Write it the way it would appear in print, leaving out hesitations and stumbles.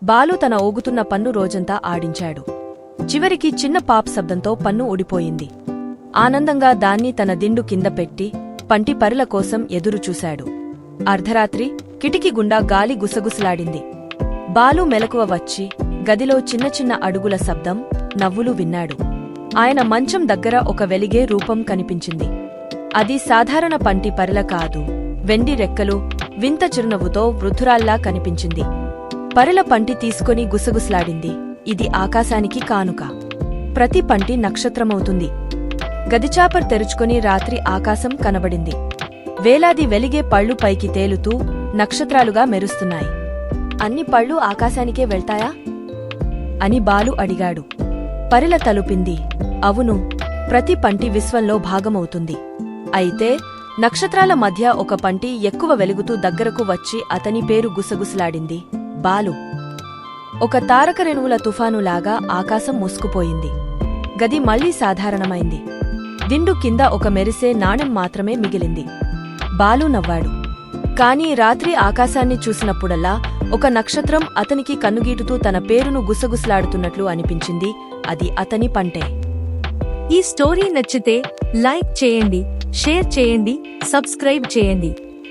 బాలు తన ఊగుతున్న పన్ను రోజంతా ఆడించాడు. చివరికి చిన్న పాప్ శబ్దంతో పన్ను ఊడిపోయింది. ఆనందంగా దాన్ని తన దిండు కింద పెట్టి పంటి పరిల కోసం ఎదురుచూశాడు. అర్ధరాత్రి కిటికీ గుండా గాలి గుసగుసలాడింది. బాలు మెలకువ వచ్చి గదిలో చిన్న చిన్న అడుగుల శబ్దం, నవ్వులు విన్నాడు. ఆయన మంచం దగ్గర ఒక వెలిగే రూపం కనిపించింది. అది సాధారణ పంటి పరిల కాదు, వెండి రెక్కలు, వింత చిరునవ్వుతో వృద్ధురాల్లా కనిపించింది. పరిల పంటి తీసుకొని గుసగుసలాడింది. ఇది ఆకాశానికి కానుక. ప్రతి పంటి నక్షత్రమవుతుంది. గదిచాపర్ తెరుచుకొని రాత్రి ఆకాశం కనబడింది. వేలాది వెలిగే పళ్ళు పైకి తేలుతూ నక్షత్రాలుగా మెరుస్తున్నాయి. అన్ని పళ్ళు ఆకాశానికే వెళ్తాయా అని బాలు అడిగాడు. పరిల తలుపింది. అవును, ప్రతి పంటి విశ్వంలో భాగమవుతుంది. అయితే నక్షత్రాల మధ్య ఒక పంటి ఎక్కువ వెలుగుతూ దగ్గరకు వచ్చి అతని పేరు గుసగుసలాడింది, బాలు. ఒక తారకరేణువుల తుఫానులాగా ఆకాశం మూసుకుపోయింది. గది మళ్లీ సాధారణమైంది. దిండు కింద ఒక మెరిసే నాణెం మాత్రమే మిగిలింది. బాలు నవ్వాడు. కాని రాత్రి ఆకాశాన్ని చూసినప్పుడల్లా ఒక నక్షత్రం అతనికి కన్నుగీటుతూ తన పేరును గుసగుసలాడుతున్నట్లు అనిపించింది. అది అతని పంటే. ఈ స్టోరీ నచ్చితే లైక్ చేయండి, షేర్ చేయండి, సబ్స్క్రైబ్ చేయండి.